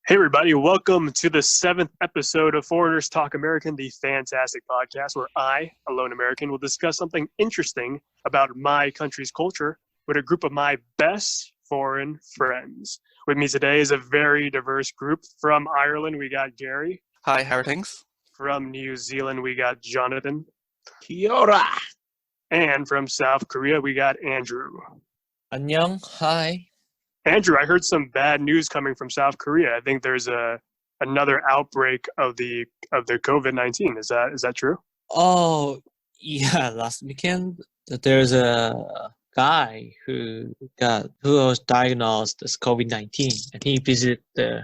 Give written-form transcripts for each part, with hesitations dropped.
Hey, everybody, welcome to the 7th episode of Foreigners Talk American, the fantastic podcast where I, a lone American, will discuss something interesting about my country's culture with a group of my best foreign friends. With me today is a very diverse group. From Ireland, we got Gary. Hi, how are things? From New Zealand, we got Jonathan. Kia ora. And from South Korea, we got Andrew. 안녕, hi. Andrew, I heard some bad news coming from South Korea. I think there's another outbreak of the COVID-19. Is that true? Oh, yeah, last weekend there's a guy who was diagnosed as COVID-19, and he visited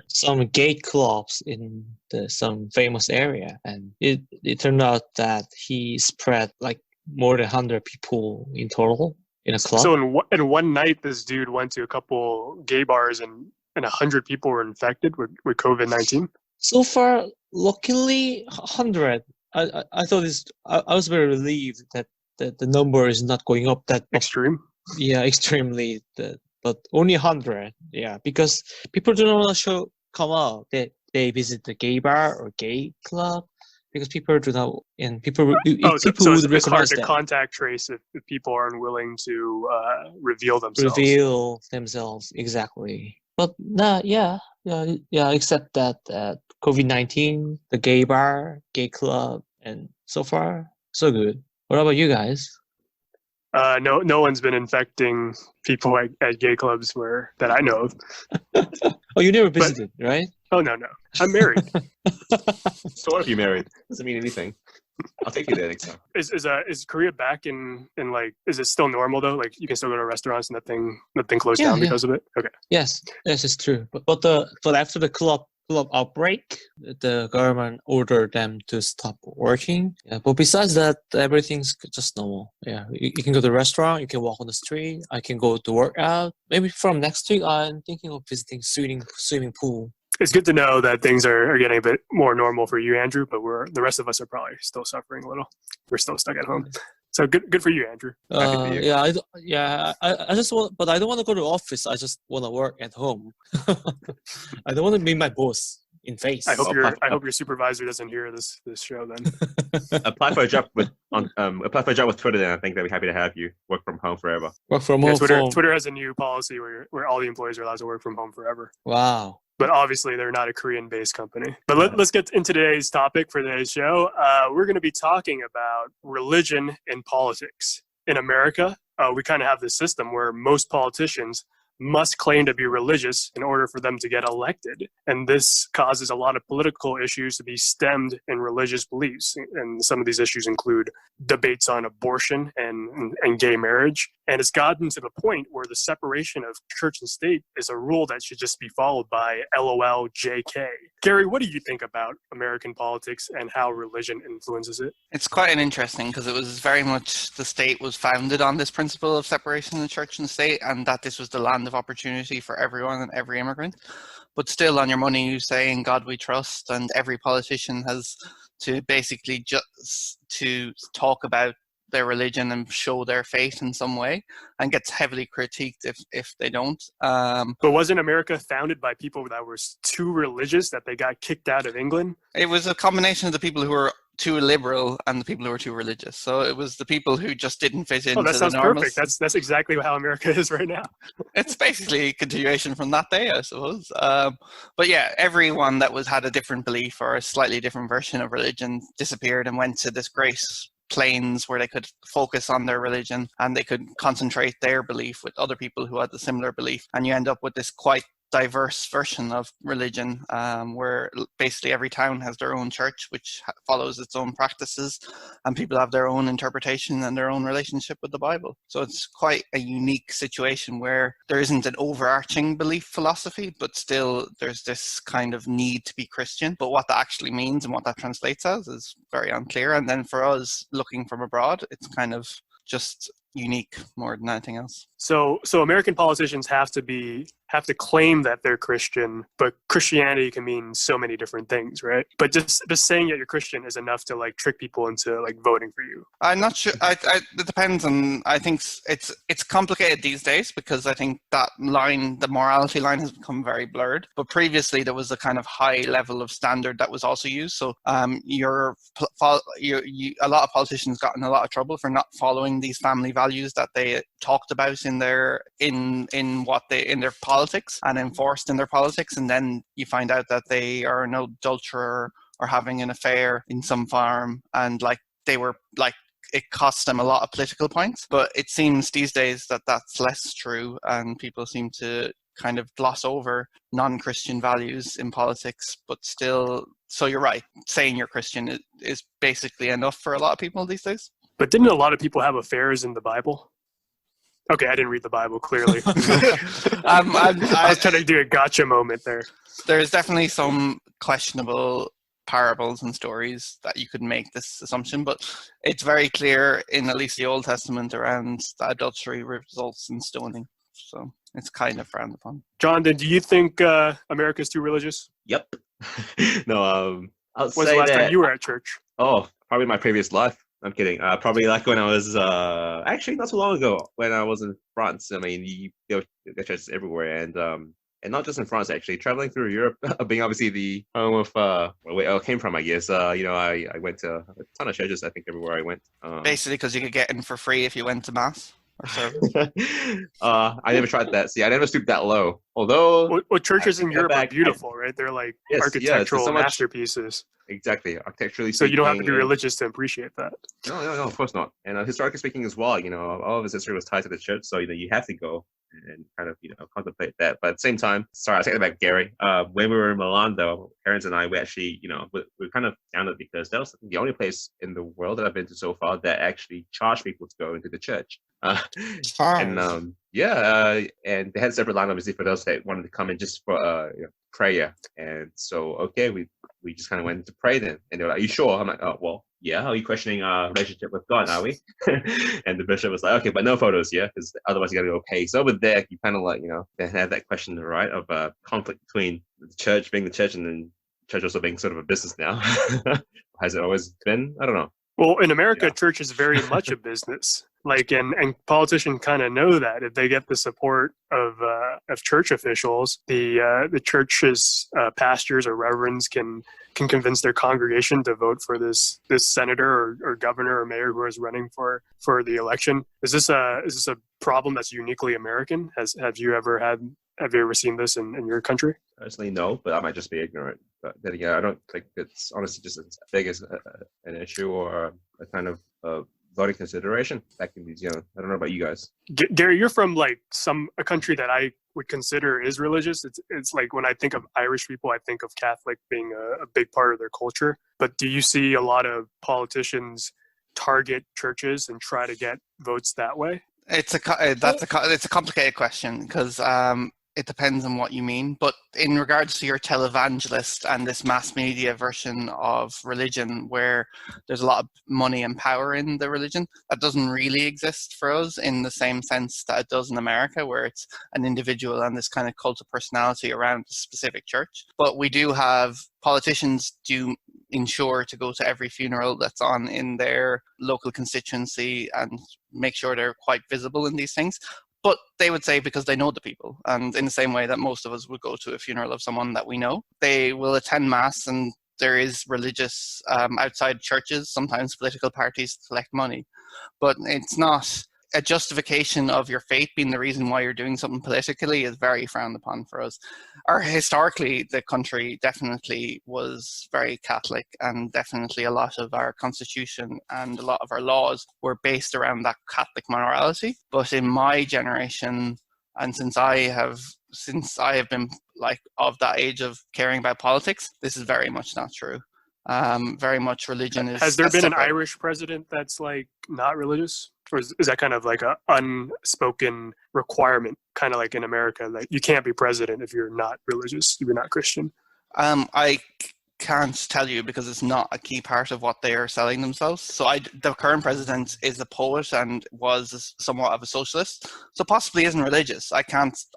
some gay clubs in some famous area, and it turned out that he spread like more than 100 people in total in a club. So in one night, this dude went to a couple gay bars and 100 people were infected with COVID-19. So far, luckily, 100. I thought I was very relieved that the number is not going up that extreme. Yeah, extremely. But only 100. Yeah, because people do not want to come out. They visit the gay bar or gay club because people do not, and people would it's hard to them. contact trace if people are unwilling to reveal themselves. Exactly. But yeah. Except that COVID-19, the gay bar, gay club, and so far so good. What about you guys? No one's been infecting people at gay clubs that I know of. Oh, you never visited, right? Oh no, I'm married. So what if you married? Doesn't mean anything. I'll take you there next time. Is Korea back in like? Is it still normal though? Like you can still go to restaurants, nothing closed down because of it. Okay. Yes, it's true. But after the club outbreak, the government ordered them to stop working. Yeah, but besides that, everything's just normal. Yeah, you can go to the restaurant, you can walk on the street. I can go to work out. Maybe from next week, I'm thinking of visiting swimming pool. It's good to know that things are getting a bit more normal for you, Andrew, but the rest of us are probably still suffering a little. We're still stuck at home. So good for you, Andrew. I just want, but I don't want to go to the office. I just want to work at home. I don't want to be my boss in face. I hope your supervisor doesn't hear this show then. Apply for a job with Twitter, then I think they'll be happy to have you work from home forever. Work from home. Twitter has a new policy where all the employees are allowed to work from home forever. Wow. But obviously, they're not a Korean-based company. But let's get into today's topic for today's show. We're going to be talking about religion and politics. In America, we kind of have this system where most politicians must claim to be religious in order for them to get elected. And this causes a lot of political issues to be stemmed in religious beliefs. And some of these issues include debates on abortion and gay marriage. And it's gotten to the point where the separation of church and state is a rule that should just be followed by LOL JK. Gary, what do you think about American politics and how religion influences it? It's quite an interesting because it was very much the state was founded on this principle of separation of the church and state, and that this was the land of opportunity for everyone and every immigrant. But still, on your money, you say, "In God we trust," and every politician has to basically just to talk about their religion and show their faith in some way, and gets heavily critiqued if they don't. But wasn't America founded by people that were too religious that they got kicked out of England? It was a combination of the people who were too liberal and the people who were too religious. So it was the people who just didn't fit into the normal. That sounds perfect. That's exactly how America is right now. It's basically a continuation from that day, I suppose. But yeah, everyone that had a different belief or a slightly different version of religion disappeared and went to this great planes where they could focus on their religion and they could concentrate their belief with other people who had the similar belief. And you end up with this quite diverse version of religion where basically every town has their own church which follows its own practices, and people have their own interpretation and their own relationship with the Bible. So it's quite a unique situation where there isn't an overarching belief philosophy, but still there's this kind of need to be Christian. But what that actually means and what that translates as is very unclear. And then for us looking from abroad, it's kind of just unique more than anything else. So American politicians have to claim that they're Christian, but Christianity can mean so many different things, right? But just saying that you're Christian is enough to like trick people into like voting for you. I'm not sure. It depends on. I think it's complicated these days because I think that line, the morality line, has become very blurred. But previously, there was a kind of high level of standard that was also used. So, a lot of politicians got in a lot of trouble for not following these family values that they talked about in their politics and enforced in their politics, and then you find out that they are an adulterer or having an affair in some farm, and like they were like it cost them a lot of political points. But it seems these days that that's less true, and people seem to kind of gloss over non-Christian values in politics, but still. So you're right, saying you're Christian is basically enough for a lot of people these days. But didn't a lot of people have affairs in the Bible? Okay, I didn't read the Bible, clearly. I was trying to do a gotcha moment there. There's definitely some questionable parables and stories that you could make this assumption, but it's very clear in at least the Old Testament around that adultery results in stoning. So it's kind of frowned upon. Jonathan, do you think America's too religious? Yep. No, I'll When's say the last that. time you were at church? Oh, probably my previous life. I'm kidding. Probably like when I was actually not so long ago when I was in France. I mean, you go to churches everywhere, and not just in France actually. Traveling through Europe, being obviously the home of where I came from, I guess. I went to a ton of churches. I think everywhere I went. Basically, because you could get in for free if you went to mass or service. I never tried that. See, I never stooped that low. Although, well churches in Europe are beautiful, right? They're like architectural so much, masterpieces. Exactly, architecturally. So you don't have to be religious to appreciate that. No, of course not. And historically speaking as well, all of his history was tied to the church, so you have to go and kind of contemplate that. But at the same time, sorry, I take it back, Gary. When we were in Milan, though, parents and I, we actually, we kind of found it because that was the only place in the world that I've been to so far that actually charged people to go into the church. And and they had a separate line obviously for those that wanted to come in just for prayer. And so we just kind of went to pray then, and they were like, "Are you sure?" I'm like, "Oh well, yeah." Are you questioning our relationship with God? Are we? And the bishop was like, "Okay, but no photos, yeah, because otherwise you got to go pay." So over there, you kind of like they had that question, right, of conflict between the church being the church and then church also being sort of a business now. Has it always been? I don't know. Well, in America, church is very much a business. Like, and politicians kind of know that if they get the support of church officials, the church's pastors or reverends can convince their congregation to vote for this senator or governor or mayor who is running for the election. Is this a problem that's uniquely American? Have you ever seen this in your country? Personally, no, but I might just be ignorant. But then again, I don't think it's honestly just as big as an issue or a kind of voting consideration back in these. I don't know about you guys. Gary, you're from like a country that I would consider is religious. It's like when I think of Irish people, I think of Catholic being a big part of their culture. But do you see a lot of politicians target churches and try to get votes that way? It's a complicated question because it depends on what you mean. But in regards to your televangelist and this mass media version of religion where there's a lot of money and power in the religion, that doesn't really exist for us in the same sense that it does in America, where it's an individual and this kind of cult of personality around a specific church. But we do have politicians do ensure to go to every funeral that's on in their local constituency and make sure they're quite visible in these things. But they would say because they know the people, and in the same way that most of us would go to a funeral of someone that we know, they will attend mass, and there is religious outside churches, sometimes political parties collect money. But it's not a justification of your faith being the reason why you're doing something politically is very frowned upon for us. Historically, the country definitely was very Catholic, and definitely a lot of our constitution and a lot of our laws were based around that Catholic morality. But in my generation, and since I have been like of that age of caring about politics, this is very much not true. Very much religion is. Has there been an Irish president that's like not religious? Or is that kind of like a unspoken requirement, kind of like in America, that you can't be president if you're not religious, if you're not Christian? I can't tell you because it's not a key part of what they are selling themselves. So the current president is a poet and was somewhat of a socialist, so possibly isn't religious. I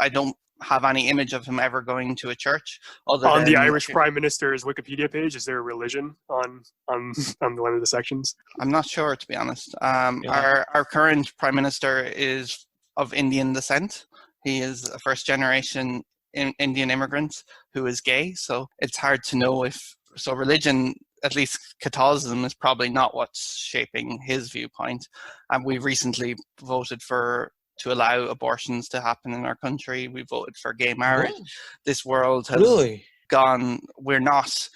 don't have any image of him ever going to a church. Other On than the Irish Prime Minister's Wikipedia page, is there a religion on one of the sections? I'm not sure, to be honest. Our current Prime Minister is of Indian descent. He is a first generation Indian immigrant who is gay, so it's hard to know if religion, at least Catholicism, is probably not what's shaping his viewpoint. And we recently voted to allow abortions to happen in our country. We voted for gay marriage. What? This world has gone, we're not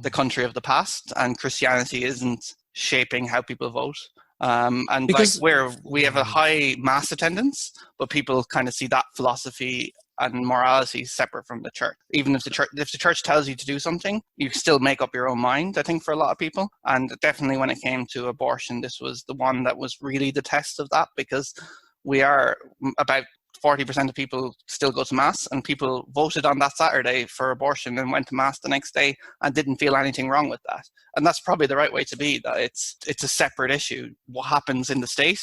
the country of the past, and Christianity isn't shaping how people vote. And because we have a high mass attendance, but people kind of see that philosophy and morality separate from the church. Even if the church tells you to do something, you still make up your own mind, I think, for a lot of people. And definitely when it came to abortion, this was the one that was really the test of that, because we are about 40% of people still go to mass, and people voted on that Saturday for abortion and went to mass the next day and didn't feel anything wrong with that. And that's probably the right way to be, that it's a separate issue. What happens in the state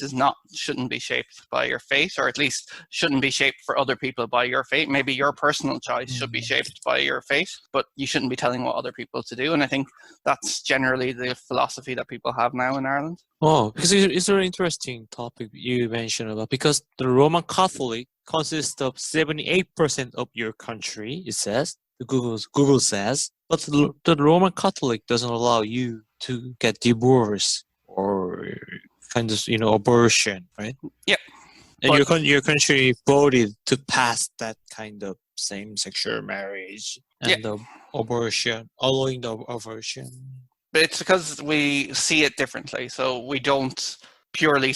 shouldn't be shaped by your faith, or at least shouldn't be shaped for other people by your faith. Maybe your personal choice should be shaped by your faith, but you shouldn't be telling what other people to do. And I think that's generally the philosophy that people have now in Ireland. Oh, because it's an interesting topic you mentioned about, because the Roman Catholic consists of 78% of your country, it says. Google says, but the Roman Catholic doesn't allow you to get divorced or kind of abortion, right? Yep. And your country voted to pass that kind of same-sexual marriage and the abortion, allowing the abortion. But it's because we see it differently. So we don't purely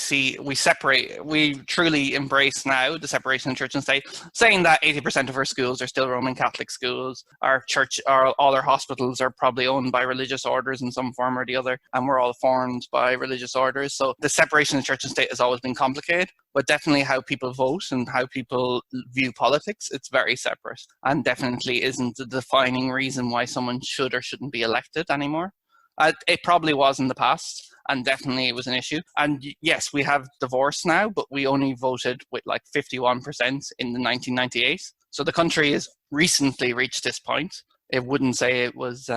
we truly embrace now the separation of church and state, saying that 80% of our schools are still Roman Catholic schools. Our church, all our hospitals are probably owned by religious orders in some form or the other, and we're all formed by religious orders. So the separation of church and state has always been complicated, but definitely how people vote and how people view politics, it's very separate, and definitely isn't the defining reason why someone should or shouldn't be elected anymore. It probably was in the past, and definitely it was an issue. And yes, we have divorce now, but we only voted with like 51% in the 1998. So the country has recently reached this point. It wouldn't say it was,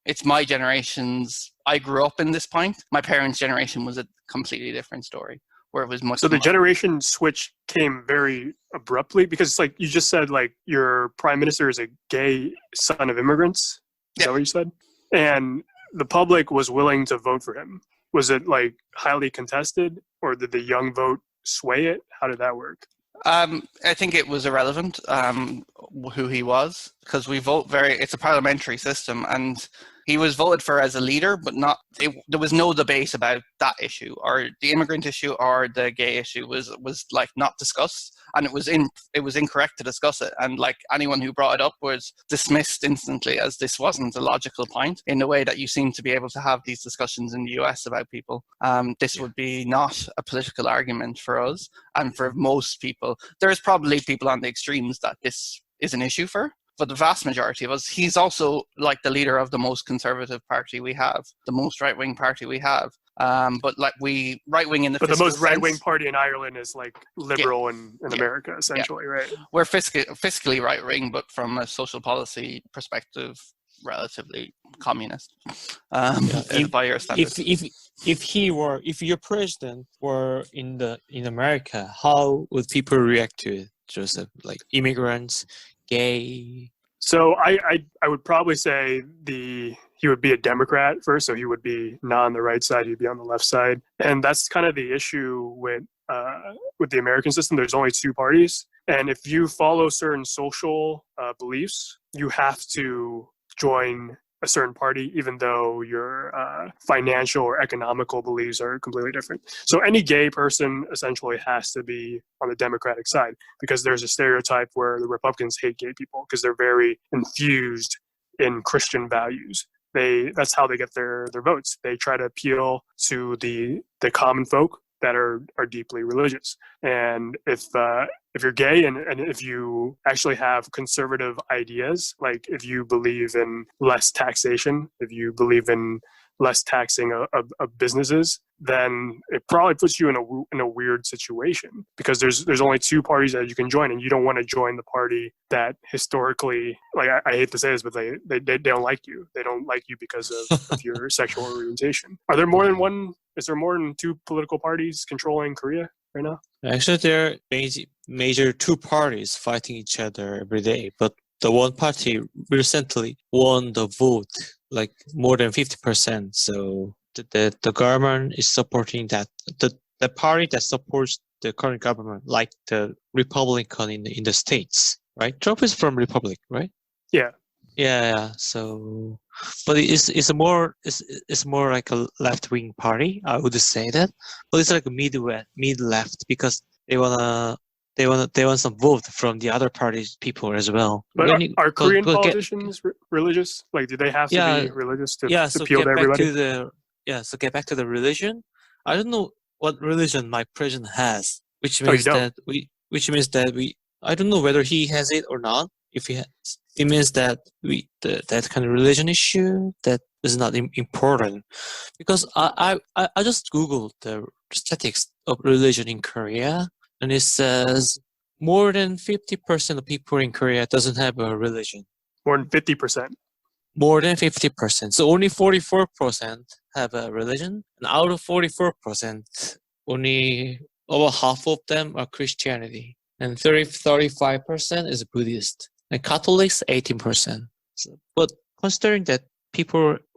it's my generation's, I grew up in this point. My parents' generation was a completely different story, where it was much. So the generation switch came very abruptly, because it's like you just said, like your prime minister is a gay son of immigrants. Is that what you said? And the public was willing to vote for him. Was it like highly contested, or did the young vote sway it? How did that work? I think it was irrelevant who he was, because we vote it's a parliamentary system, and he was voted for as a leader, but there was no debate about that issue, or the immigrant issue, or the gay issue was like not discussed, and it was incorrect to discuss it, and like anyone who brought it up was dismissed instantly as this wasn't a logical point, in the way that you seem to be able to have these discussions in the US about people. This would be not a political argument for us, and for most people. There's probably people on the extremes that this is an issue for. But the vast majority of us, he's also like the leader of the most conservative party we have, the most right-wing party we have. But like right-wing in the But the most right-wing sense, party in Ireland is like liberal in America, essentially, right? We're fiscally right-wing, but from a social policy perspective, relatively communist. By your standards. If your president were in America, how would people react to it, Joseph? Like immigrants, gay? So I would probably say he would be a Democrat first, so he would be not on the right side, he'd be on the left side. And that's kind of the issue with the American system. There's only two parties. And if you follow certain social beliefs, you have to join a certain party, even though your financial or economical beliefs are completely different. So any gay person essentially has to be on the Democratic side, because there's a stereotype where the Republicans hate gay people because they're very infused in Christian values. That's how they get their votes. They try to appeal to the common folk that are deeply religious. And if you're gay and if you actually have conservative ideas, like if you believe in less taxation, if you believe in less taxing of businesses, then it probably puts you in a weird situation, because there's only two parties that you can join, and you don't want to join the party that historically, like I hate to say this, but they don't like you. They don't like you because of your sexual orientation. Are there more than one? Is there more than two political parties controlling Korea right now? Actually, there are major two parties fighting each other every day, but the one party recently won the vote, like more than 50%. So the government is supporting that. The party that supports the current government, like the Republican in the States, right? Trump is from Republic, right? Yeah. Yeah. So, but it's more like a left wing party. I would say that, but it's like a mid left, because they want some vote from the other parties people as well. But are Korean politicians religious? Like, do they have to be religious to appeal to everybody? So get back to the religion. I don't know what religion my president has, which means that we. I don't know whether he has it or not. If he has, it means that that kind of religion issue that is not important, because I just googled the statistics of religion in Korea, and it says more than 50% of people in Korea doesn't have a religion. More than 50%. More than 50%. So only 44% have a religion, and out of 44%, only over half of them are Christianity, and 35% is Buddhist, and Catholics 18%. So, but considering that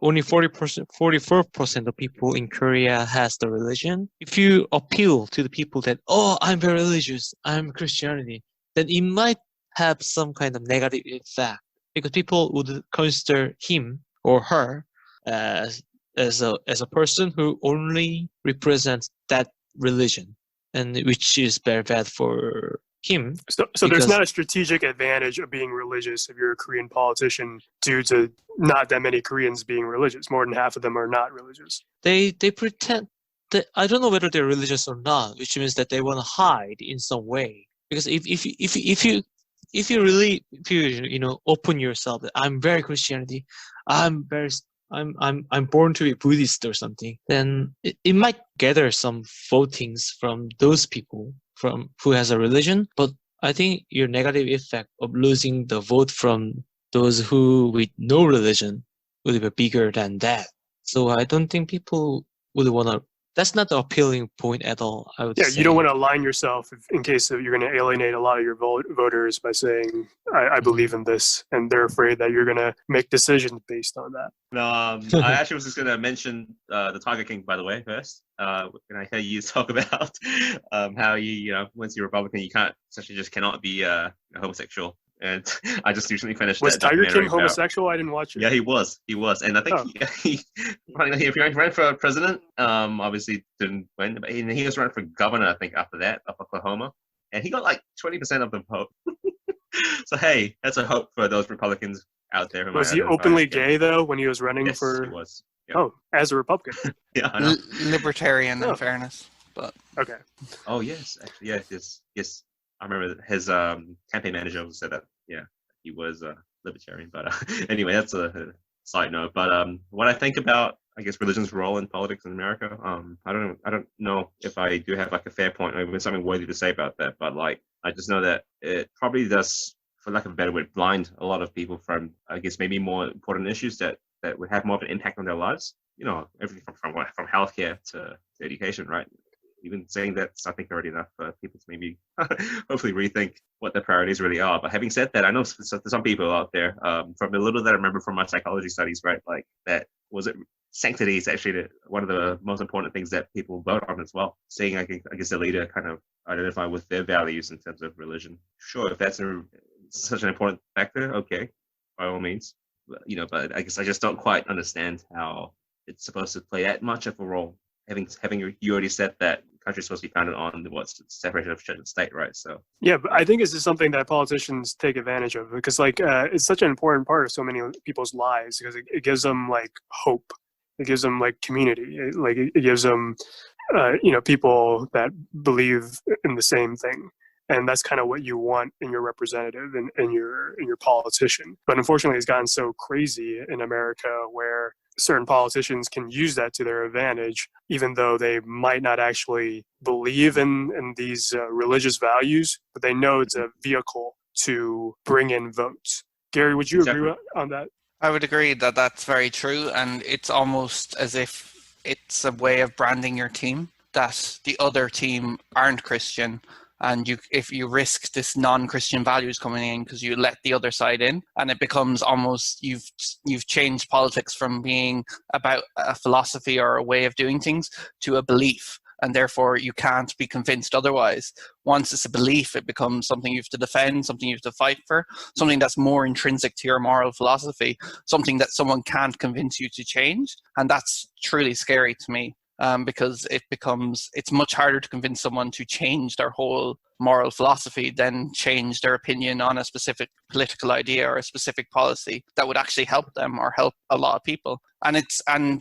only 44% of people in Korea has the religion, if you appeal to the people that, oh, I'm very religious, I'm Christianity, then it might have some kind of negative effect, because people would consider him or her as a person who only represents that religion, and which is very bad for him. So there's not a strategic advantage of being religious if you're a Korean politician, due to not that many Koreans being religious. More than half of them are not religious. They pretend that, I don't know whether they're religious or not, which means that they want to hide in some way. Because if you really open yourself that I'm very Christianity, I'm born to be Buddhist or something, then it might gather some votings from those people who has a religion. But I think your negative effect of losing the vote from those who with no religion would be bigger than that. So I don't think people would want to. That's not the appealing point at all, I would say. You don't want to align yourself in case you're going to alienate a lot of your voters by saying, I believe in this, and they're afraid that you're going to make decisions based on that. No, I actually was just going to mention the Tiger King, by the way, first. When I hear you talk about how once you're Republican, you just cannot be homosexual. And I just recently finished. Was Tiger King homosexual? I didn't watch it. Yeah, he was, and I think he ran for president. Obviously didn't win, but he was running for governor, I think, after that, of Oklahoma, and he got like 20% of the vote. So hey, that's a hope for those Republicans out there. Was he openly gay though when he was running for? He was. Yep. Oh, as a Republican. Yeah, I know. Libertarian, in fairness, but okay. Oh yes, actually, yes. I remember his campaign manager said that. Yeah, he was libertarian. But anyway, that's a side note. But what I think about, I guess, religion's role in politics in America, I don't know if I do have like a fair point or even something worthy to say about that. But like, I just know that it probably does, for lack of a better word, blind a lot of people from, I guess, maybe more important issues that would have more of an impact on their lives. Everything from healthcare to education, right? Even saying that's, I think, already enough for people to maybe hopefully rethink what their priorities really are. But having said that, I know some people out there, from the little that I remember from my psychology studies, right, like that, sanctity is actually one of the most important things that people vote on as well. Seeing, I guess, the leader kind of identify with their values in terms of religion. Sure, if that's such an important factor, okay, by all means. But I guess I just don't quite understand how it's supposed to play that much of a role. Having you already said that country's supposed to be founded on what's separation of church and state, right? So yeah, but I think this is something that politicians take advantage of, because it's such an important part of so many people's lives, because it gives them like hope, it gives them like community, it gives them people that believe in the same thing. And that's kind of what you want in your representative and in your politician. But unfortunately, it's gotten so crazy in America where certain politicians can use that to their advantage, even though they might not actually believe in these religious values, but they know it's a vehicle to bring in votes. Gary, would you agree on that? I would agree that that's very true, and it's almost as if it's a way of branding your team, that the other team aren't Christian, and if you risk this non-Christian values coming in because you let the other side in, and it becomes almost you've changed politics from being about a philosophy or a way of doing things to a belief, and therefore you can't be convinced otherwise. Once it's a belief, it becomes something you have to defend, something you have to fight for, something that's more intrinsic to your moral philosophy, something that someone can't convince you to change, and that's truly scary to me. Because it's much harder to convince someone to change their whole moral philosophy than change their opinion on a specific political idea or a specific policy that would actually help them or help a lot of people. And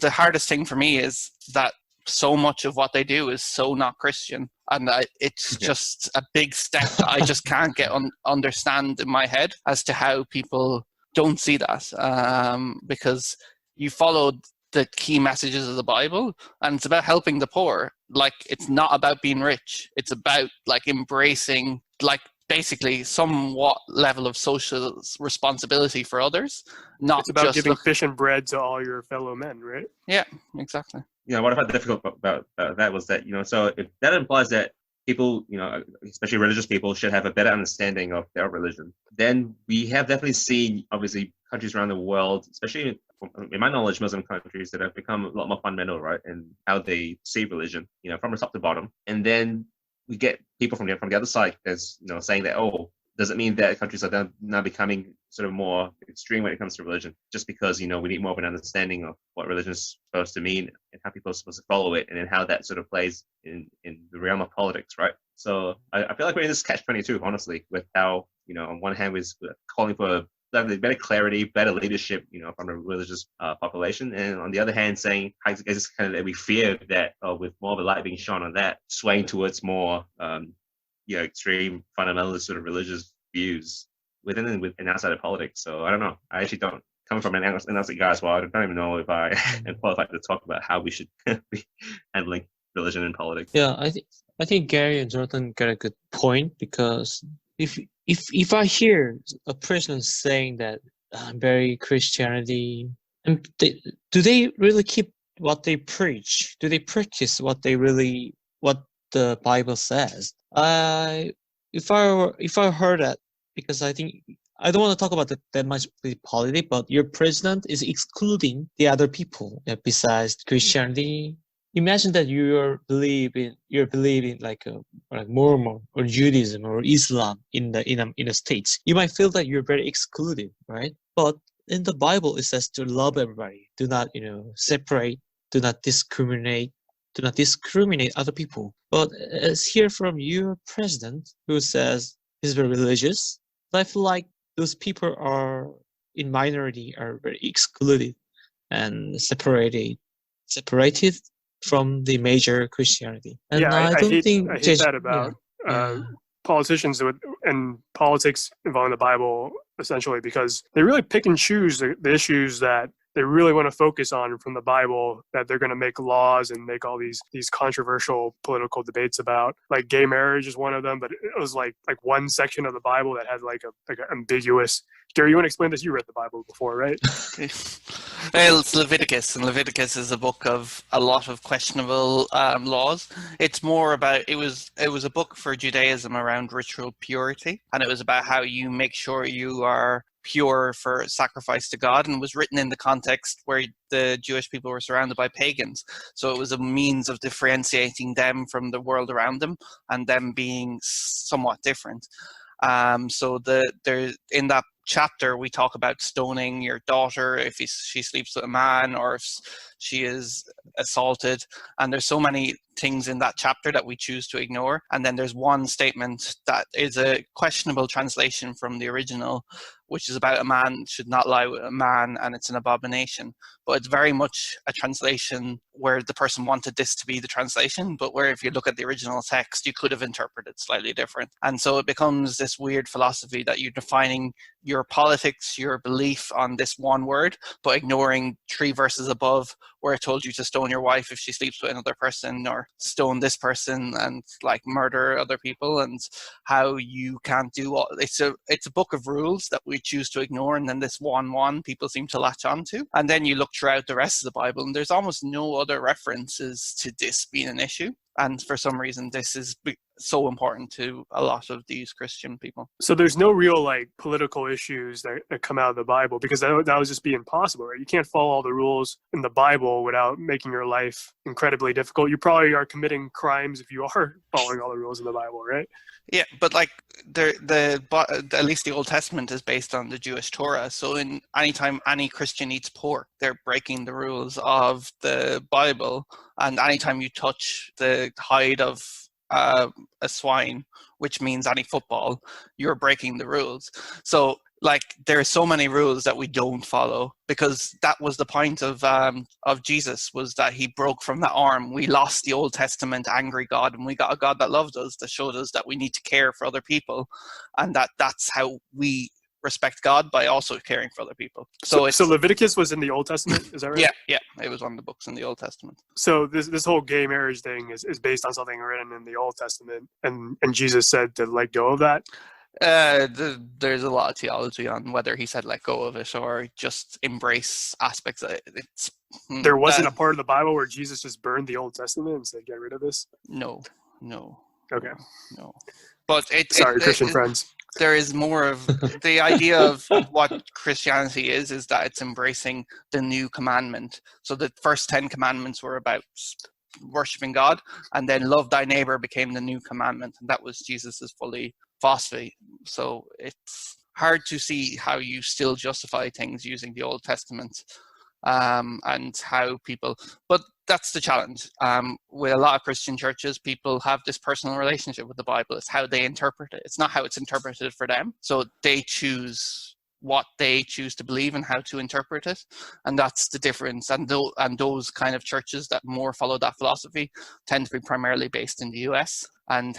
the hardest thing for me is that so much of what they do is so not Christian, and it's just a big step that I just can't understand in my head as to how people don't see that, because you followed the key messages of the Bible, and it's about helping the poor. Like, it's not about being rich. It's about like embracing like basically somewhat level of social responsibility for others. Not it's about just giving fish and bread to all your fellow men, right? Yeah, exactly. What I found difficult about that was that, so if that implies that people, especially religious people, should have a better understanding of their religion, then we have definitely seen, obviously, countries around the world, especially in my knowledge, Muslim countries, that have become a lot more fundamental, right, in how they see religion, from the top to bottom. And then we get people from the other side that's, saying that, does it mean that countries are now becoming sort of more extreme when it comes to religion, just because, we need more of an understanding of what religion is supposed to mean and how people are supposed to follow it, and then how that sort of plays in the realm of politics, right? So I feel like we're in this catch-22, honestly, with how, on one hand, we're calling for better clarity, better leadership, from the religious population, and on the other hand, saying, I guess, kind of that we fear that with more of a light being shone on that, swaying towards more extreme fundamentalist sort of religious views within and outside of politics. So I don't know. I actually don't come from an agnostic guy as well. I don't even know if I am qualified to talk about how we should be handling religion and politics. Yeah, I think Gary and Jonathan got a good point, because if I hear a person saying that I'm very Christianity, and do they really keep what they preach? Do they practice what the Bible says? If I heard that, because I think I don't want to talk about that much politics, but your president is excluding the other people besides Christianity. Imagine that you're believing like Mormon or Judaism or Islam in the States. You might feel that you're very excluded, right? But in the Bible, it says to love everybody. Do not separate. Do not discriminate. Do not discriminate other people. But as hear from your president, who says he's very religious, I feel like those people are in minority, are very excluded and separated from the major Christianity. And I hate that about yeah. politicians and politics involving the Bible, essentially, because they really pick and choose the issues that they really want to focus on from the Bible, that they're going to make laws and make all these controversial political debates about. Like gay marriage is one of them, but it was like one section of the Bible that had like an ambiguous. Gary, you want to explain this? You read the Bible before, right? Well, it's Leviticus, and Leviticus is a book of a lot of questionable laws. It's more about it was a book for Judaism around ritual purity, and it was about how you make sure you are pure for sacrifice to God, and was written in the context where the Jewish people were surrounded by pagans. So it was a means of differentiating them from the world around them and them being somewhat different. So in that chapter, we talk about stoning your daughter if she sleeps with a man, or if she is assaulted. And there's so many things in that chapter that we choose to ignore. And then there's one statement that is a questionable translation from the original, which is about a man should not lie with a man, and it's an abomination. But it's very much a translation where the person wanted this to be the translation, but where if you look at the original text, you could have interpreted slightly different. And so it becomes this weird philosophy that you're defining your politics, your belief on this one word, but ignoring 3 verses above where it told you to stone your wife if she sleeps with another person, or stone this person and like murder other people, and how you can't do all. It's a book of rules that we choose to ignore, and then this one people seem to latch onto. And then you look throughout the rest of the Bible, and there's almost no other references to this being an issue. And for some reason, this is so important to a lot of these Christian people. So there's no real like political issues that come out of the Bible, because that would just be impossible, right? You can't follow all the rules in the Bible without making your life incredibly difficult. You probably are committing crimes if you are following all the rules in the Bible, right? Yeah, but like at least the Old Testament is based on the Jewish Torah. So in anytime any Christian eats pork, they're breaking the rules of the Bible. And anytime you touch the hide of a swine, which means any football, you're breaking the rules. So like there are so many rules that we don't follow, because that was the point of Jesus, was that he broke from that arm. We lost the Old Testament angry God, and we got a God that loved us, that showed us that we need to care for other people, and that's how we respect God, by also caring for other people. So Leviticus was in the Old Testament, is that right? Yeah, it was one of the books in the Old Testament. So this whole gay marriage thing is based on something written in the Old Testament, and Jesus said to let go of that? There's a lot of theology on whether he said let go of it or just embrace aspects of it. There wasn't a part of the Bible where Jesus just burned the Old Testament and said get rid of this? No. Okay. No. But Christian friends. There is more of the idea of what Christianity is that it's embracing the new commandment. So the first 10 commandments were about worshiping God, and then love thy neighbor became the new commandment, and that was Jesus's fully philosophy. So it's hard to see how you still justify things using the Old Testament, and how people, but that's the challenge. With a lot of Christian churches, people have this personal relationship with the Bible. It's how they interpret it. It's not how it's interpreted for them. So they choose what they choose to believe and how to interpret it, and that's the difference. And those kind of churches that more follow that philosophy tend to be primarily based in the US, and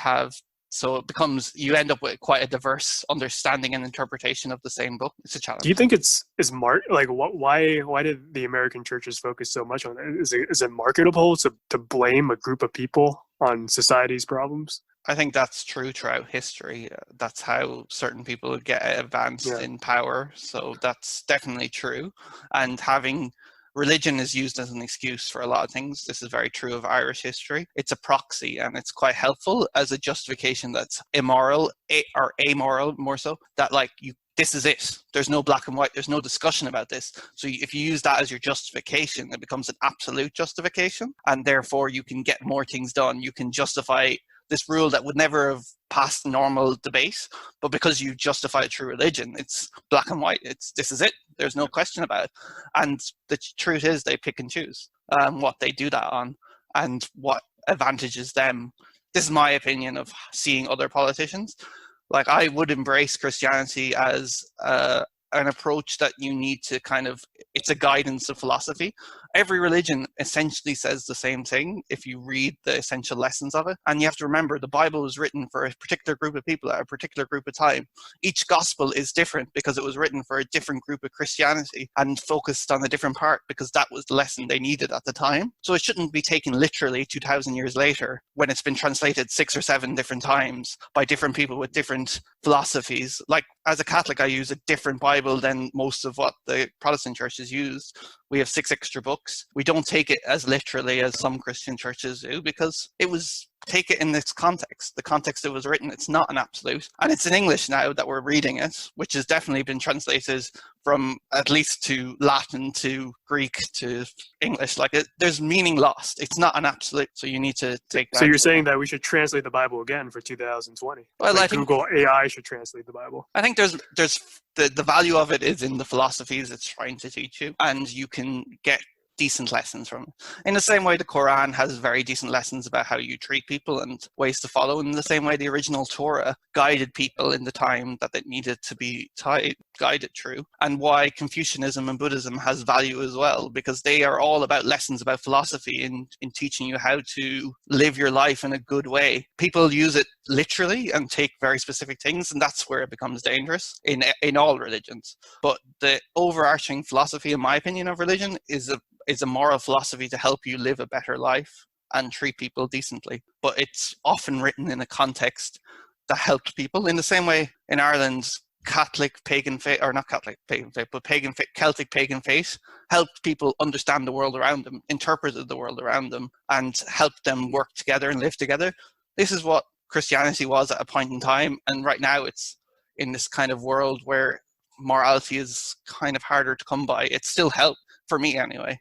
so it becomes, you end up with quite a diverse understanding and interpretation of the same book. It's a challenge. Do you think why did the American churches focus so much on it? Is it marketable to blame a group of people on society's problems? I think that's true throughout history. That's how certain people get advanced in power. So that's definitely true. And having religion is used as an excuse for a lot of things. This is very true of Irish history. It's a proxy, and it's quite helpful as a justification that's immoral or amoral, more so, that like this is it. There's no black and white. There's no discussion about this. So if you use that as your justification, it becomes an absolute justification, and therefore you can get more things done. You can justify this rule that would never have passed normal debate, but because you justify it through religion, it's black and white. This is it. There's no question about it. And the truth is, they pick and choose what they do that on and what advantages them. This is my opinion of seeing other politicians. Like, I would embrace Christianity as an approach that you need to it's a guidance of philosophy. Every religion essentially says the same thing if you read the essential lessons of it. And you have to remember, the Bible was written for a particular group of people at a particular group of time. Each gospel is different because it was written for a different group of Christianity and focused on a different part because that was the lesson they needed at the time. So it shouldn't be taken literally 2,000 years later when it's been translated 6 or 7 different times by different people with different philosophies. Like, as a Catholic, I use a different Bible than most of what the Protestant churches use. We have 6 extra books. We don't take it as literally as some Christian churches do because it was take it in this context, the context it was written. It's not an absolute. And it's in English now that we're reading it, which has definitely been translated from at least to Latin to Greek to English. Like there's meaning lost. It's not an absolute. So you need to take that. So you're saying that we should translate the Bible again for 2020? Well, like I think Google AI should translate the Bible. I think there's the value of it is in the philosophies it's trying to teach you, and you can get decent lessons from it. In the same way the Quran has very decent lessons about how you treat people and ways to follow, in the same way the original Torah guided people in the time that they needed to be guided through, and why Confucianism and Buddhism has value as well, because they are all about lessons about philosophy in teaching you how to live your life in a good way. People use it literally and take very specific things, and that's where it becomes dangerous in all religions. But the overarching philosophy, in my opinion, of religion is a moral philosophy to help you live a better life and treat people decently. But it's often written in a context that helped people. In the same way in Ireland, Catholic pagan faith, or not Catholic pagan faith, but Celtic pagan faith helped people understand the world around them, interpreted the world around them, and helped them work together and live together. This is what Christianity was at a point in time, and right now it's in this kind of world where morality is kind of harder to come by. It still helps, for me anyway,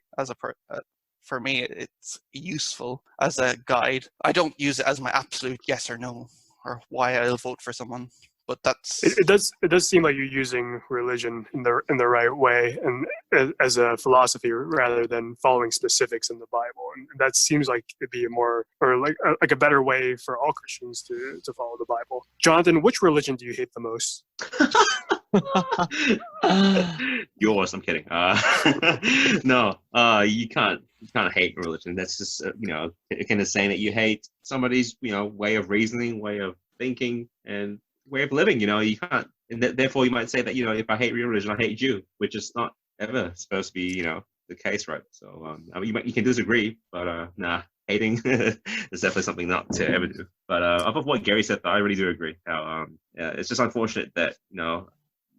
for me it's useful as a guide. I don't use it as my absolute yes or no, or why I'll vote for someone. But that's it does seem like you're using religion in the right way and as a philosophy rather than following specifics in the Bible, and that seems like it'd be a more or like a better way for all Christians to follow the Bible. Jonathan, which religion do you hate the most? Yours, I'm kidding. No, you can't hate religion. That's just akin to saying that you hate somebody's way of reasoning, way of thinking, and way of living. You can't, and therefore you might say that if I hate religion, I hate you, which is not ever supposed to be the case, right? So I mean, you can disagree, but nah, hating is definitely something not to ever do. But off of what Gary said, I really do agree. How it's just unfortunate that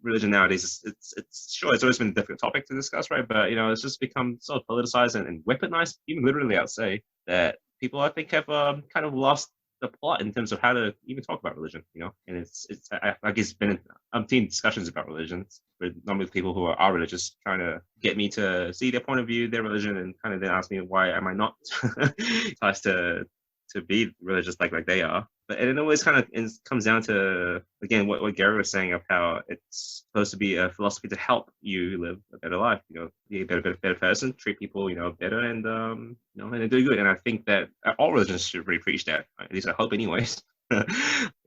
religion nowadays it's sure it's always been a difficult topic to discuss, right? But it's just become so politicized and weaponized, even literally. I'd say that people I think have kind of lost the plot in terms of how to even talk about religion, and it's I guess it's been umpteen discussions about religions with normally people who are religious trying to get me to see their point of view, their religion, and kind of then ask me why am I not tries to be religious like they are. But it always kind of comes down to, again, what Gary was saying of how it's supposed to be a philosophy to help you live a better life, be a better person, treat people, better, and and do good. And I think that all religions should really preach that. At least I hope, anyways. And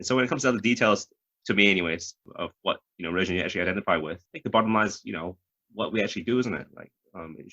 so when it comes down to the details, to me, anyways, of what religion you actually identify with, I think the bottom line is, what we actually do, isn't it? Like,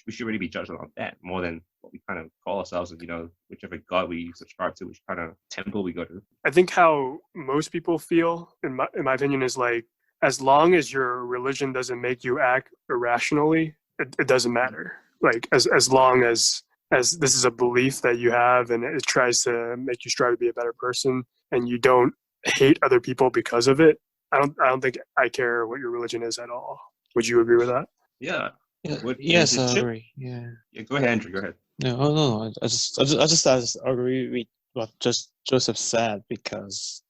we should really be judged on that more than what we kind of call ourselves, and whichever God we subscribe to, which kind of temple we go to. I think how most people feel, in my opinion, is like, as long as your religion doesn't make you act irrationally, it doesn't matter. Like, as long as this is a belief that you have and it tries to make you strive to be a better person, and you don't hate other people because of it, I don't think I care what your religion is at all. Would you agree with that? Yeah. Yes, I agree. Yeah. Go ahead, Andrew. Go ahead. No. I just agree with what just Joseph said, because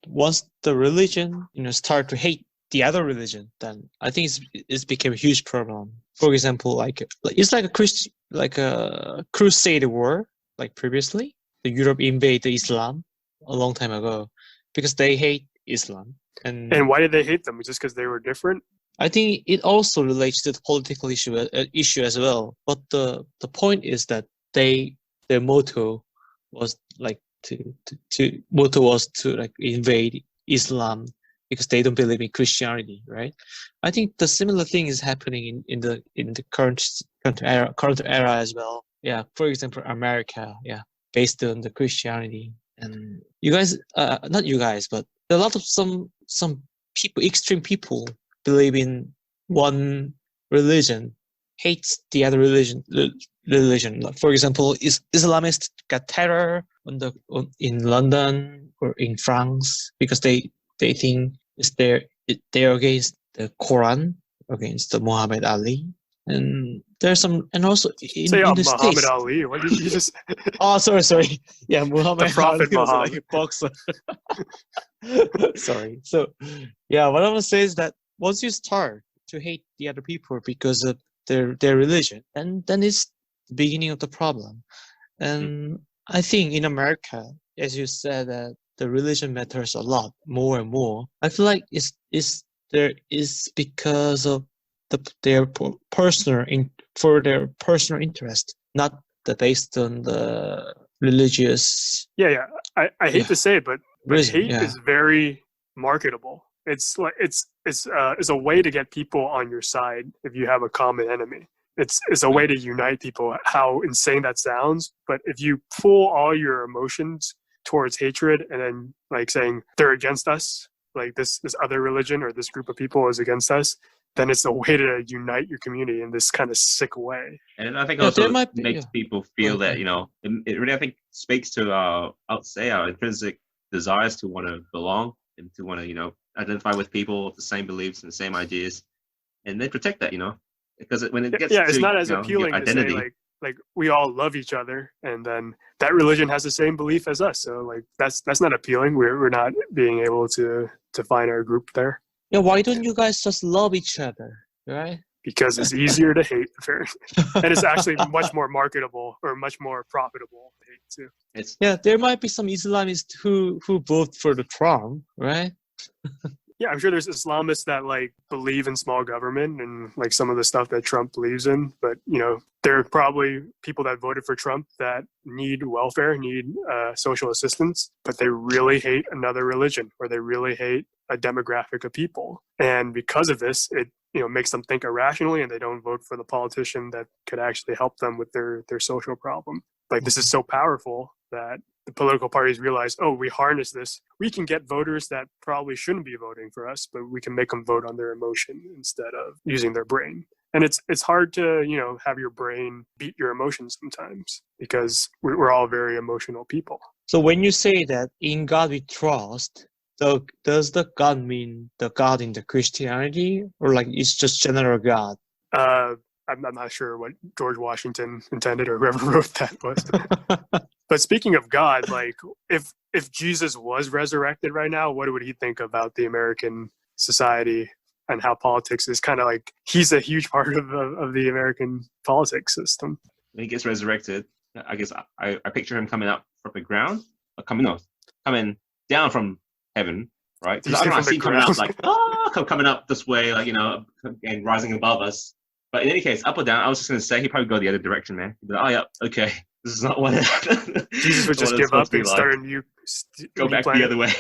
once the religion start to hate the other religion, then I think it's became a huge problem. For example, it's like a crusade war, like previously, the Europe invaded Islam a long time ago because they hate Islam. And why did they hate them? Just because they were different? I think it also relates to the political issue as well. But the point is that their motto was to invade Islam because they don't believe in Christianity, right? I think the similar thing is happening in the current era as well. Yeah, for example, America, based on the Christianity, and you guys, not you guys, but a lot of some people, extreme people, believe in one religion, hates the other religion. Like, for example, Islamists got terror in London or in France because they think they're against the Quran, against the Muhammad Ali, and and also Say in the Muhammad States. Ali. What did you just? Oh, sorry. Yeah, Muhammad Prophet Ali was like Muhammad. a boxer. Sorry. So, yeah, what I want to say is that once you start to hate the other people because of their religion, and then it's the beginning of the problem. And I think in America, as you said, that the religion matters a lot more and more. I feel like there is because of their for their personal interest, not based on the religious Yeah. I hate yeah, to say it, but reason. hate Yeah. is very marketable. It's like it's a way to get people on your side if you have a common enemy. It's a way to unite people. How insane that sounds, but if you pull all your emotions towards hatred and then like saying they're against us, like this other religion or this group of people is against us, then it's a way to unite your community in this kind of sick way. And I think Yeah, also there might be, makes yeah. people feel Right, that, you know, it really, I think, speaks to our, I would say, our intrinsic desires to want to belong and to want to, you know, identify with people with the same beliefs and the same ideas, and they protect that, you know, because when it gets Yeah, it's to, not you as know, your appealing to say identity, like we all love each other and then that religion has the same belief as us. So like that's not appealing. We're not being able to find our group there Yeah, why don't you guys just love each other, right? because it's easier to hate apparently. And it's actually much more marketable or much more profitable to hate too. it's Yeah, there might be some Islamists who vote for the Trump, right? Yeah, I'm sure there's Islamists that like believe in small government and like some of the stuff that Trump believes in, but you know, there are probably people that voted for Trump that need welfare, need social assistance, but they really hate another religion or they really hate a demographic of people. And because of this, it makes them think irrationally and they don't vote for the politician that could actually help them with their social problem. Like this is so powerful that the political parties realize, oh, we harness this. We can get voters that probably shouldn't be voting for us, but we can make them vote on their emotion instead of using their brain. And it's hard to, have your brain beat your emotions sometimes because we're all very emotional people. So when you say that in God we trust, does the God mean the God in the Christianity or like it's just general God? I'm not sure what George Washington intended or whoever wrote that was. But speaking of God, like if Jesus was resurrected right now, what would he think about the American society and how politics is kind of like he's a huge part of the American politics system. when he gets resurrected, I guess I picture him coming up from the ground, or coming down from heaven, right? Because I don't know, I see him coming up like, coming up this way, like, and rising above us. But in any case, up or down, I was just going to say he'd probably go the other direction, man. He'd be like, oh, yeah, okay. This is not what Jesus would just give up and start a new go back planet. the other way.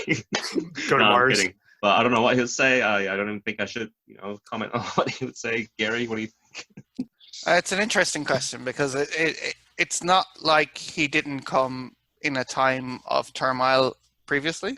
Go to Mars. I'm kidding. But I don't know what he'll say. I don't even think I should, comment on what he would say. Gary, what do you think? It's an interesting question because it's not like he didn't come in a time of turmoil previously.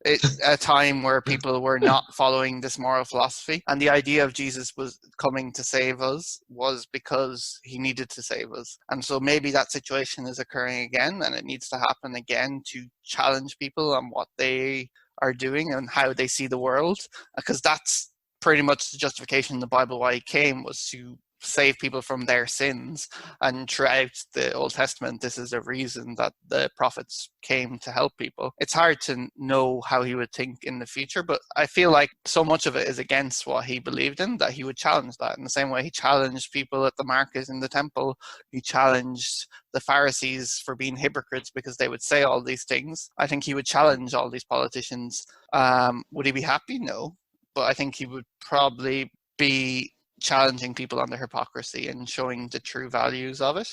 It's a time where people were not following this moral philosophy, and the idea of Jesus was coming to save us was because he needed to save us. And so maybe that situation is occurring again, and it needs to happen again to challenge people on what they are doing and how they see the world, because that's pretty much the justification in the Bible why he came, was to save people from their sins. And throughout the Old Testament, this is a reason that the prophets came to help people. It's hard to know how he would think in the future, but I feel like so much of it is against what he believed in that he would challenge that. In the same way he challenged people at the market in the temple, he challenged the Pharisees for being hypocrites because they would say all these things. I think he would challenge all these politicians. Would he be happy? No. But I think he would probably be challenging people on their hypocrisy and showing the true values of it.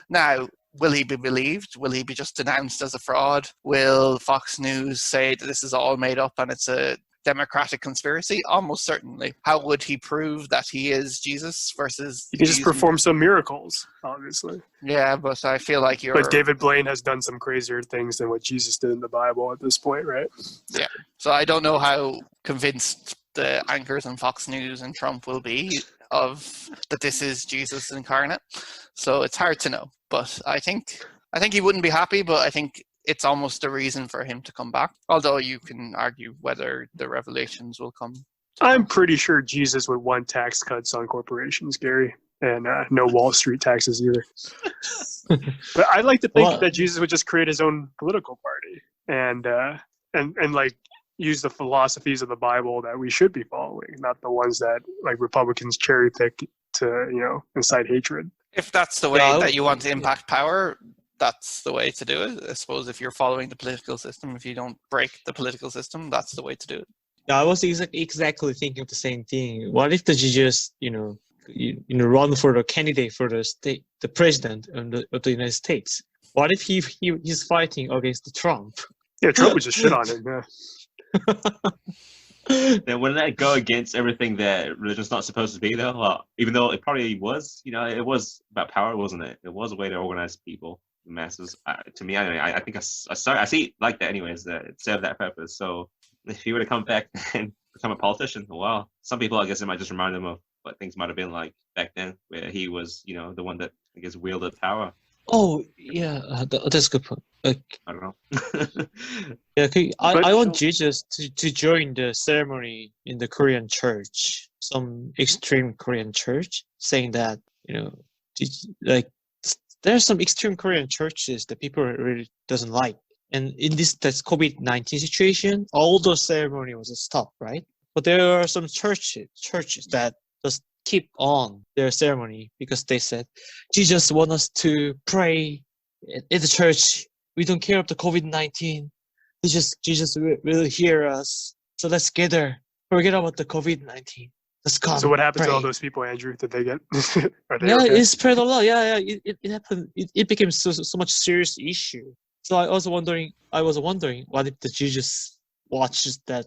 Now, will he be believed? Will he be just denounced as a fraud? Will Fox News say that this is all made up and it's a democratic conspiracy? Almost certainly. How would he prove that he is Jesus versus... He can just perform some miracles, obviously. Yeah, but I feel like you're... Like David Blaine has done some crazier things than what Jesus did in the Bible at this point, right? Yeah. So I don't know how convinced the anchors on Fox News and Trump will be of that this is Jesus incarnate. So it's hard to know. But I think he wouldn't be happy, but I think it's almost a reason for him to come back. Although you can argue whether the revelations will come. I'm pretty sure Jesus would want tax cuts on corporations, Gary. and no Wall Street taxes either. But I like to think Well- that Jesus would just create his own political party and like use the philosophies of the Bible that we should be following, not the ones that like Republicans cherry pick to incite hatred. If that's the way Yeah, that you want to impact power, that's the way to do it. I suppose if you're following the political system, if you don't break the political system, that's the way to do it. Yeah, I was exactly thinking of the same thing. What if the Jesus, run for the candidate for the state, the president of the United States? What if he's fighting against Trump? Yeah, Trump would just shit on him. Yeah. Then wouldn't that go against everything that religion's not supposed to be, though? Well, even though it probably was, it was about power, wasn't it? It was a way to organize people, the masses. To me, I think I see it like that, anyways. That it served that purpose. So if he were to come back and become a politician, well, some people, I guess, it might just remind them of what things might have been like back then, where he was, the one that I guess wielded power. Oh yeah, that's a good point. I don't know. Yeah, okay. But- I want Jesus to join the ceremony in the Korean church, some extreme Korean church, saying that like there's some extreme Korean churches that people really doesn't like, and in that's COVID-19 situation, all the ceremony was stopped, right? But there are some churches that just keep on their ceremony because they said Jesus want us to pray in the church. We don't care about the COVID-19. Jesus will hear us. So let's gather. Forget about the COVID-19. Let's come. So what happened to all pray. those people, Andrew? Did they get? Are they Yeah, okay? it spread a lot. Yeah. It happened. It became so much serious issue. So I was wondering what if the Jesus watches that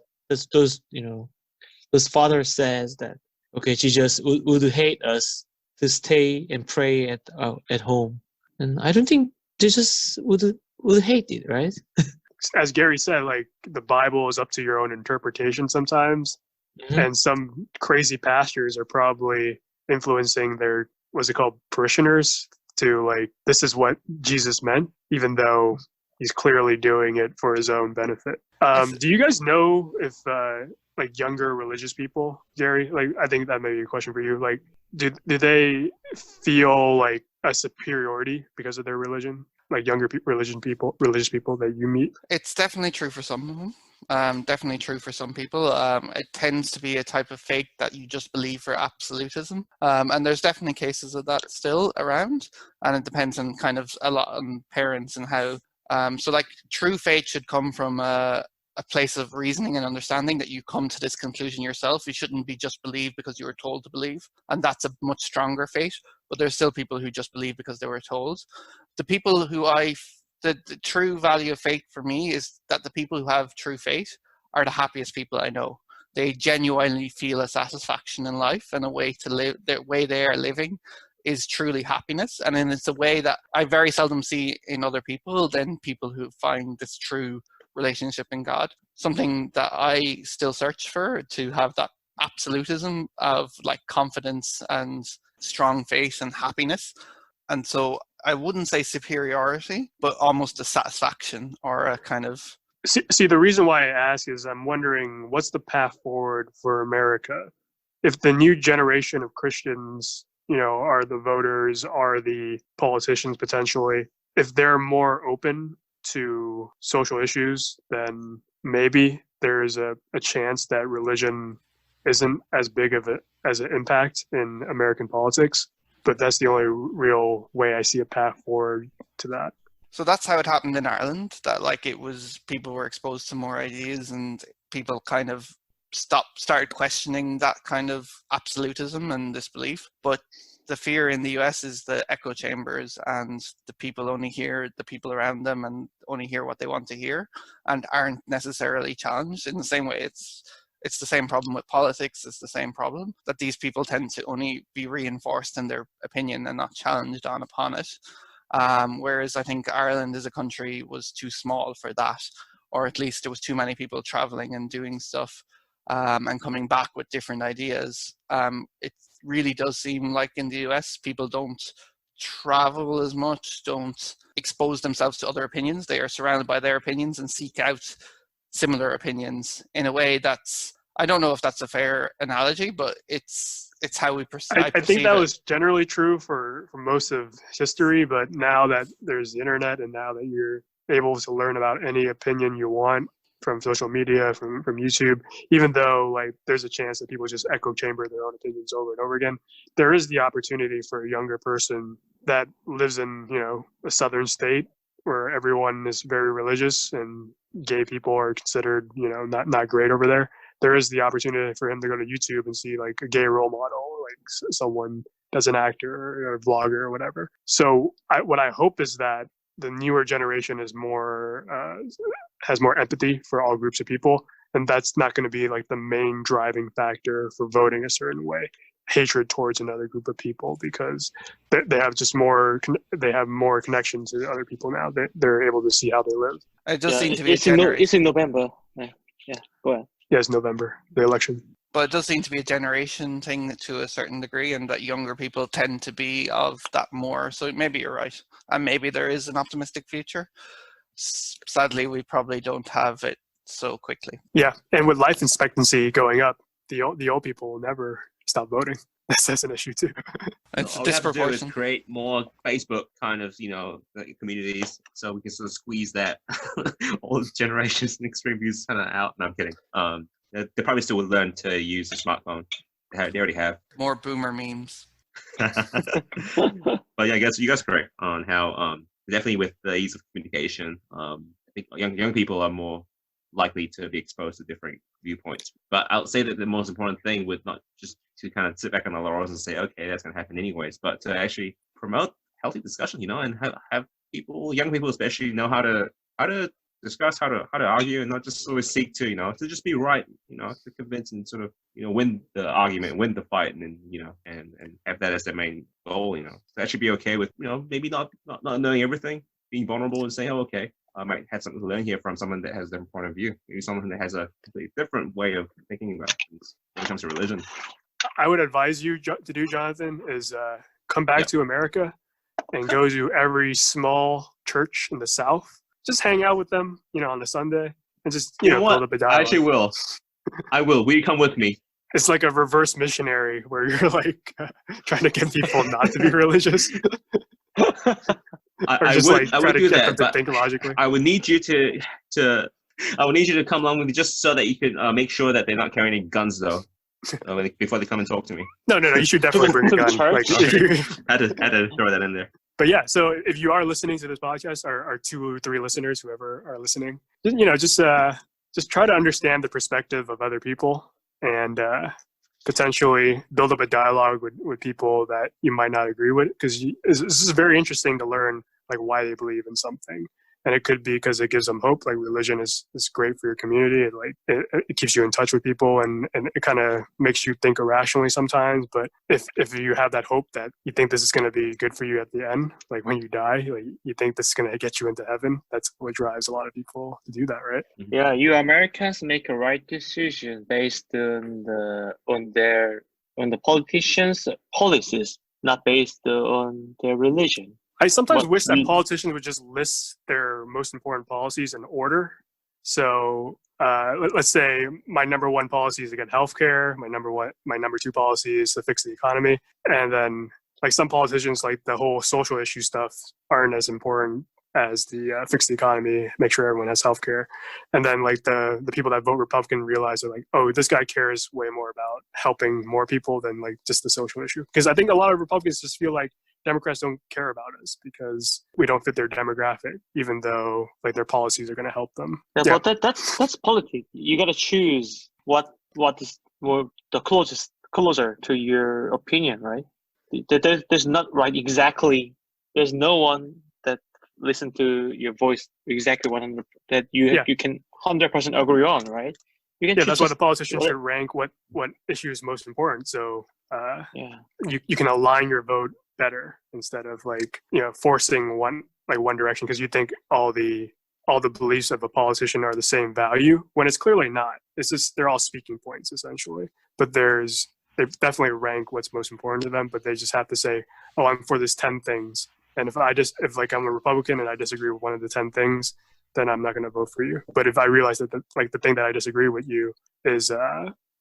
those father says that, okay, Jesus would hate us to stay and pray at home, and I don't think Jesus would hate it, right? As Gary said, like the Bible is up to your own interpretation sometimes, Mhm. and some crazy pastors are probably influencing their what's it called parishioners to like this is what Jesus meant, even though he's clearly doing it for his own benefit. Do you guys know if like younger religious people, Gary? Like I think that may be a question for you. Like, do they feel like a superiority because of their religion? Like younger religious people that you meet? It's definitely true for some of them. Definitely true for some people. It tends to be a type of faith that you just believe for absolutism. And there's definitely cases of that still around. And it depends on kind of a lot on parents and how. So like true faith should come from a place of reasoning and understanding that you come to this conclusion yourself. You shouldn't be just believe because you were told to believe. And that's a much stronger faith. But there's still people who just believe because they were told. The people who the true value of faith for me is that the people who have true faith are the happiest people I know. They genuinely feel a satisfaction in life and a way to live, the way they are living is truly happiness. And then it's a way that I very seldom see in other people than people who find this true relationship in God. Something that I still search for, to have that absolutism of like confidence and strong faith and happiness. And so I wouldn't say superiority, but almost a satisfaction or a kind of... See, the reason why I ask is I'm wondering what's the path forward for America? If the new generation of Christians, are the voters, are the politicians potentially, if they're more open to social issues, then maybe there's a chance that religion isn't as big of as an impact in American politics. But that's the only real way I see a path forward to that. So that's how it happened in Ireland, that like it was people were exposed to more ideas and people kind of started questioning that kind of absolutism and disbelief. But the fear in the US is the echo chambers, and the people only hear the people around them and only hear what they want to hear and aren't necessarily challenged. In the same way, it's the same problem with politics. It's the same problem that these people tend to only be reinforced in their opinion and not challenged upon it. Whereas I think Ireland as a country was too small for that, or at least there was too many people traveling and doing stuff and coming back with different ideas. It really does seem like in the US, people don't travel as much, don't expose themselves to other opinions. They are surrounded by their opinions and seek out similar opinions in a way that's, I don't know if that's a fair analogy, but it's it's how we I think perceive that it. was generally true for most of history, but now that there's the internet and now that you're able to learn about any opinion you want from social media, from YouTube, even though like there's a chance that people just echo chamber their own opinions over and over again, there is the opportunity for a younger person that lives in, a southern state where everyone is very religious and gay people are considered, not great over there. There is the opportunity for him to go to YouTube and see like a gay role model, like someone as an actor or a vlogger or whatever. So what I hope is that the newer generation is more has more empathy for all groups of people, and that's not going to be like the main driving factor for voting a certain way. Hatred towards another group of people, because they have just more connection to other people now. They're able to see how they live. It does seem to be it's in November. Yeah, go ahead. Yeah, it's November, the election. But it does seem to be a generation thing to a certain degree, and that younger people tend to be of that more. So maybe you're right, and maybe there is an optimistic future. Sadly, we probably don't have it so quickly. Yeah, and with life expectancy going up, the old people will never stop voting. That's an issue too. It's All we have to do is disproportionate. create more Facebook kind of, communities, so we can sort of squeeze that all the generations and extreme views kind of out. No, I'm kidding. They probably still would learn to use the smartphone. They already have. More boomer memes. But yeah, I guess you guys are correct on how definitely with the ease of communication, I think young people are more likely to be exposed to different viewpoints. But I'll say that the most important thing would not just to kind of sit back on the laurels and say, okay, that's going to happen anyways, but to actually promote healthy discussion, and have people, young people especially, know how to discuss, how to argue, and not just always seek to to just be right, to convince and sort of win the argument, win the fight, and then and have that as their main goal. So that should be okay with maybe not knowing everything, being vulnerable and saying, oh, okay, I might have something to learn here from someone that has a different point of view, maybe someone that has a completely different way of thinking about things when it comes to religion. I would advise you to do, Jonathan, is come back to America and go to every small church in the South. Just hang out with them, on a Sunday, and just build up a dialogue. I actually will. I will. Will you come with me? It's like a reverse missionary where you're like trying to get people not to be religious. I would do that, but think logically. I would need you to come along with me just so that you can make sure that they're not carrying any guns, though, before they come and talk to me. No, you should definitely bring a gun. I had to throw that in there. But yeah, so if you are listening to this podcast, our 2 or 3 listeners, whoever are listening, just try to understand the perspective of other people and potentially build up a dialogue with people that you might not agree with, because this is very interesting to learn like why they believe in something. And it could be because it gives them hope. Like religion is great for your community. It keeps you in touch with people, and it kind of makes you think irrationally sometimes. But if you have that hope that you think this is going to be good for you at the end, like when you die, like you think this is going to get you into heaven, that's what drives a lot of people to do that, right? Yeah, you Americans make a right decision based on the politicians' policies, not based on their religion. I sometimes wish that politicians would just list their most important policies in order. So let's say my number 1 policy is to get healthcare. My number 2 policy is to fix the economy. And then like some politicians, like the whole social issue stuff aren't as important as the fix the economy, make sure everyone has healthcare. And then like the people that vote Republican realize they're like, oh, this guy cares way more about helping more people than like just the social issue. Because I think a lot of Republicans just feel like Democrats don't care about us because we don't fit their demographic, even though like their policies are going to help them. Yeah, but that's politics. You got to choose what is more the closer to your opinion, right? There's not right exactly. There's no one that listen to your voice exactly 100 that you can 100% agree on, right? You can that's why the politicians should rank what issue is most important. So you can align your vote better instead of like forcing one direction because you think all the beliefs of a politician are the same value when it's clearly not. It's just they're all speaking points essentially, but they definitely rank what's most important to them, but they just have to say, oh, I'm for this 10 things, and if I'm a Republican and I disagree with one of the 10 things, then I'm not going to vote for you. But if I realize that the thing that I disagree with you is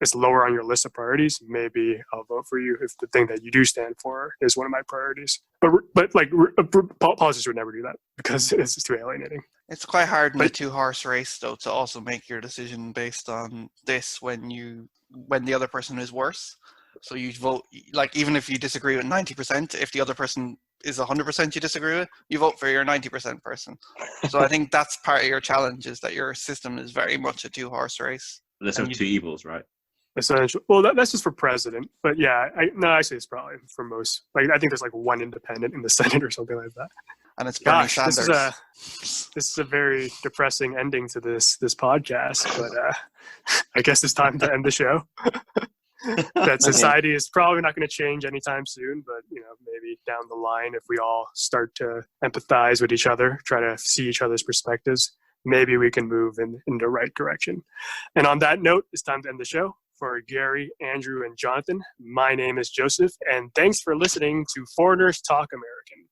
is lower on your list of priorities, maybe I'll vote for you if the thing that you do stand for is one of my priorities. But like politics would never do that because it's just too alienating. It's quite hard in a two-horse race, though, to also make your decision based on this when the other person is worse. So you vote, like, even if you disagree with 90%, if the other person is 100% you disagree with, you vote for your 90% person. So I think that's part of your challenge, is that your system is very much a two-horse race. Lesser of two evils, right? Essentially. Well, that's just for president. But yeah, actually, it's probably for most. Like, I think there's like one independent in the Senate or something like that. And it's Bernie Sanders. This is a very depressing ending to this podcast. But I guess it's time to end the show. That society is probably not going to change anytime soon, but maybe down the line, if we all start to empathize with each other, try to see each other's perspectives, maybe we can move in the right direction. And on that note, it's time to end the show. For Gary, Andrew, and Jonathan, my name is Joseph, and thanks for listening to Foreigners Talk American.